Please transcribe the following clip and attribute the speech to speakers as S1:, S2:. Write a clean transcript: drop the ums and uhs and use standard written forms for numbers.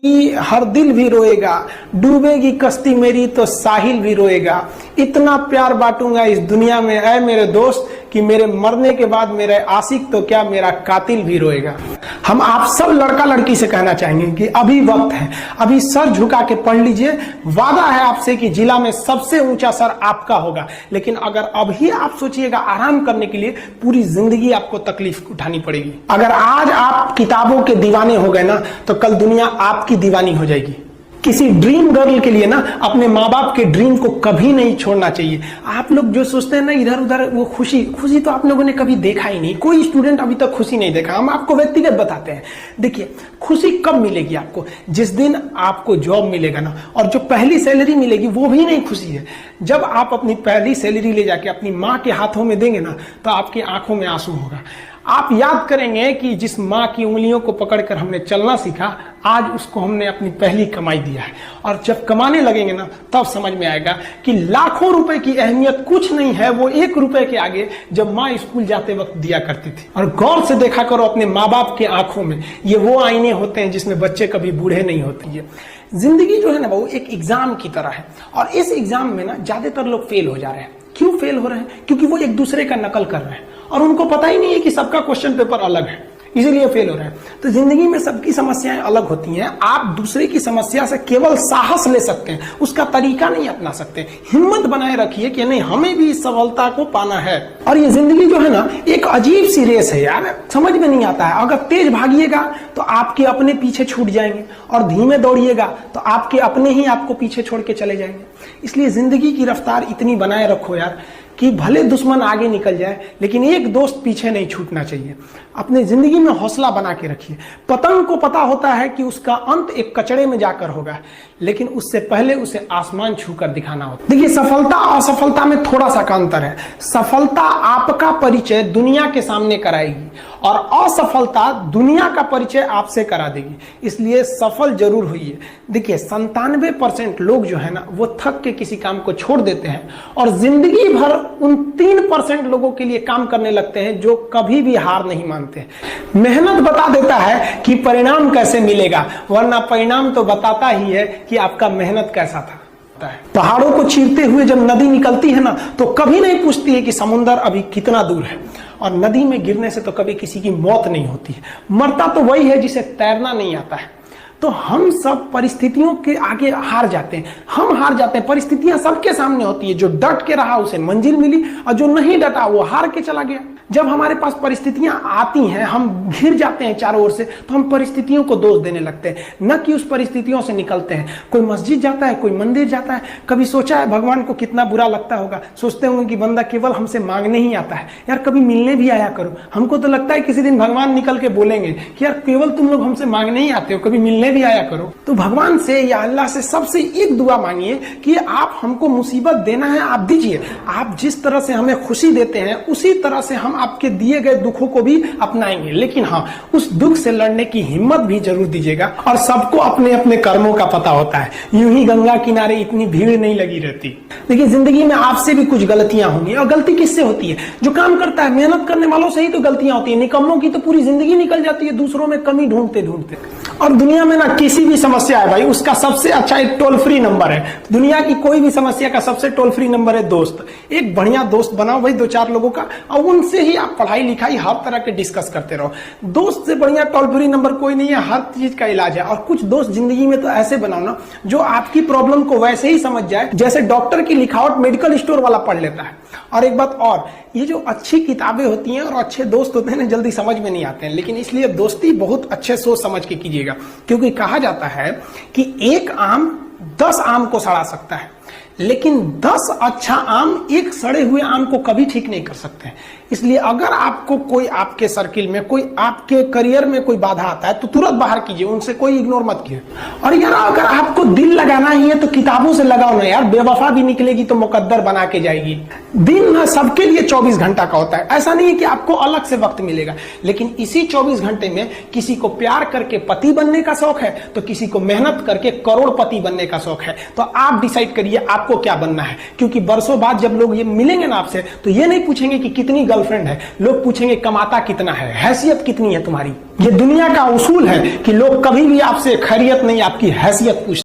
S1: कि हर दिल भी रोएगा, डूबेगी कश्ती मेरी तो साहिल भी रोएगा। इतना प्यार बांटूंगा इस दुनिया में ऐ मेरे दोस्त कि मेरे मरने के बाद मेरे आशिक तो क्या मेरा कातिल भी रोएगा। हम आप सब लड़का लड़की से कहना चाहेंगे कि अभी वक्त है, अभी सर झुका के पढ़ लीजिए। वादा है आपसे कि जिला में सबसे ऊंचा सर आपका होगा। लेकिन अगर अभी आप सोचिएगा आराम करने के लिए, पूरी जिंदगी आपको तकलीफ उठानी पड़ेगी। अगर आज आप किताबों के दीवाने हो गए ना, तो कल दुनिया आपकी दीवानी हो जाएगी। किसी ड्रीम गर्ल के लिए ना अपने माँ बाप के ड्रीम को कभी नहीं छोड़ना चाहिए। आप लोग जो सोचते हैं ना इधर उधर, वो खुशी तो आप लोगों ने कभी देखा ही नहीं। कोई स्टूडेंट अभी तक खुशी नहीं देखा। हम आपको व्यक्तिगत बताते हैं। देखिए, खुशी कब मिलेगी आपको? जिस दिन आपको जॉब मिलेगा ना, और जो पहली सैलरी मिलेगी वो भी नहीं खुशी है। जब आप अपनी पहली सैलरी ले जाके अपनी माँ के हाथों में देंगे ना, तो आपकी आंखों में आंसू होगा। आप याद करेंगे कि जिस माँ की उंगलियों को पकड़कर हमने चलना सीखा, आज उसको हमने अपनी पहली कमाई दिया है। और जब कमाने लगेंगे ना, तब समझ में आएगा कि लाखों रुपए की अहमियत कुछ नहीं है, वो 1 रुपए के आगे जब माँ स्कूल जाते वक्त दिया करती थी। और गौर से देखा करो अपने माँ बाप के आंखों में, ये वो आईने होते हैं जिसमें बच्चे कभी बूढ़े नहीं होते हैं। जिंदगी जो है ना वो एक एग्जाम की तरह है, और इस एग्जाम में ना ज्यादातर लोग फेल हो जा रहे हैं। क्यों फेल हो रहे हैं? क्योंकि वो एक दूसरे का नकल कर रहे हैं और उनको पता ही नहीं है कि सबका क्वेश्चन पेपर अलग है, इसीलिए फेल हो रहे हैं। तो जिंदगी में सबकी समस्याएं अलग होती हैं। आप दूसरे की समस्या से केवल साहस ले सकते हैं, उसका तरीका नहीं अपना सकते। हिम्मत बनाए रखिए कि नहीं, हमें भी इस सफलता को पाना है। और ये जिंदगी जो है ना, एक अजीब सी रेस है यार, समझ में नहीं आता है। अगर तेज भागिएगा तो आपके अपने पीछे छूट जाएंगे, और धीमे दौड़िएगा तो आपके अपने ही आपको पीछे छोड़ के चले जाएंगे। इसलिए जिंदगी की रफ्तार इतनी बनाए रखो यार कि भले दुश्मन आगे निकल जाए, लेकिन एक दोस्त पीछे नहीं छूटना चाहिए। अपने जिंदगी में हौसला बना के रखिए। पतंग को पता होता है कि उसका अंत एक कचड़े में जाकर होगा, लेकिन उससे पहले उसे आसमान छूकर दिखाना होता है। देखिए, सफलता और असफलता में थोड़ा सा का अंतर है। सफलता आपका परिचय दुनिया के सामने कराएगी, और असफलता दुनिया का परिचय आपसे करा देगी। इसलिए सफल जरूर होइए। देखिए, 97% लोग जो है ना, वो थक के किसी काम को छोड़ देते हैं, और जिंदगी भर उन 3% लोगों के लिए काम करने लगते हैं जो कभी भी हार नहीं मानते। मेहनत बता देता है कि परिणाम कैसे मिलेगा, वरना परिणाम तो बताता ही है कि आपका मेहनत कैसा था। पहाड़ों को चीरते हुए जब नदी निकलती है ना, तो कभी नहीं पूछती है कि समुद्र अभी कितना दूर है। और नदी में गिरने से तो कभी किसी की मौत नहीं होती है। मरता तो वही है जिसे तैरना नहीं आता है। तो हम सब परिस्थितियों के आगे हार जाते हैं। हम हार जाते हैं, परिस्थितियां सबके सामने होती है। जो डट के रहा उसे मंजिल मिली, और जो नहीं डटा वो हार के चला गया। जब हमारे पास परिस्थितियां आती हैं, हम घिर जाते हैं चारों ओर से, तो हम परिस्थितियों को दोष देने लगते हैं, न कि उस परिस्थितियों से निकलते हैं। कोई मस्जिद जाता है, कोई मंदिर जाता है, कभी सोचा है भगवान को कितना बुरा लगता होगा? सोचते होंगे कि बंदा केवल हमसे मांगने ही आता है। यार, कभी मिलने भी आया करो। हमको तो लगता है किसी दिन भगवान निकल के बोलेंगे कि यार केवल तुम लोग हमसे मांगने ही आते हो, कभी मिलने भी आया करो। तो भगवान से या अल्लाह से सबसे एक दुआ मांगिए कि आप हमको मुसीबत देना है, आप दीजिए। आप जिस तरह से हमें खुशी देते हैं, उसी तरह से हम आपके दिए गए दुखों को भी अपनाएंगे। लेकिन हाँ, उस दुख से लड़ने की हिम्मत भी जरूर दीजिएगा। और सबको अपने अपने कर्मों का पता होता है। यूं ही गंगा किनारे इतनी भीड़ नहीं लगी रहती। देखिए, जिंदगी में आपसे भी कुछ गलतियां होंगी। और गलती किससे होती है? जो काम करता है, मेहनत करने वालों से ही तो गलतियां होती है। निकम्मों की तो पूरी जिंदगी निकल जाती है दूसरों में कमी ढूंढते ढूंढते। और दुनिया में ना किसी भी समस्या है भाई, उसका सबसे अच्छा एक टोल फ्री नंबर है। दुनिया की कोई भी समस्या का सबसे टोल फ्री नंबर है दोस्त। एक बढ़िया दोस्त बनाओ भाई, 2-4 लोगों का, और उनसे ही आप पढ़ाई लिखाई हर तरह के डिस्कस करते रहो। दोस्त से बढ़िया टोल फ्री नंबर कोई नहीं है, हर चीज का इलाज है। और कुछ दोस्त जिंदगी में तो ऐसे बनाओ ना, जो आपकी प्रॉब्लम को वैसे ही समझ जाए जैसे डॉक्टर की लिखावट मेडिकल स्टोर वाला पढ़ लेता है। और एक बात और, ये जो अच्छी किताबें होती हैं और अच्छे दोस्त होते हैं ना, जल्दी समझ में नहीं आते हैं। लेकिन इसलिए दोस्ती बहुत अच्छे सोच समझ के कीजिएगा, क्योंकि कहा जाता है कि एक आम 10 आम को सड़ा सकता है, लेकिन 10 अच्छा आम एक सड़े हुए आम को कभी ठीक नहीं कर सकते। इसलिए अगर आपको कोई आपके सर्किल में, कोई आपके करियर में कोई बाधा आता है, तो तुरंत बाहर कीजिए, उनसे कोई इग्नोर मत कीजिए। और यार, अगर आपको दिल लगाना ही है तो किताबों से लगाओ ना यार। बेवफा भी निकलेगी तो मुकद्दर बना के जाएगी। दिन ना सबके लिए 24 घंटा का होता है। ऐसा नहीं है कि आपको अलग से वक्त मिलेगा, लेकिन इसी 24 घंटे में किसी को प्यार करके पति बनने का शौक है, तो किसी को मेहनत करके करोड़पति बनने का शौक है। तो आप डिसाइड करिए आपको क्या बनना है, क्योंकि बरसों बाद जब लोग ये मिलेंगे ना आपसे, तो ये नहीं पूछेंगे कि कितनी गर्लफ्रेंड है, लोग पूछेंगे कमाता कितना है, हैसियत कितनी है तुम्हारी। ये दुनिया का उसूल है कि लोग कभी भी आपसे खैरियत नहीं, आपकी हैसियत पूछते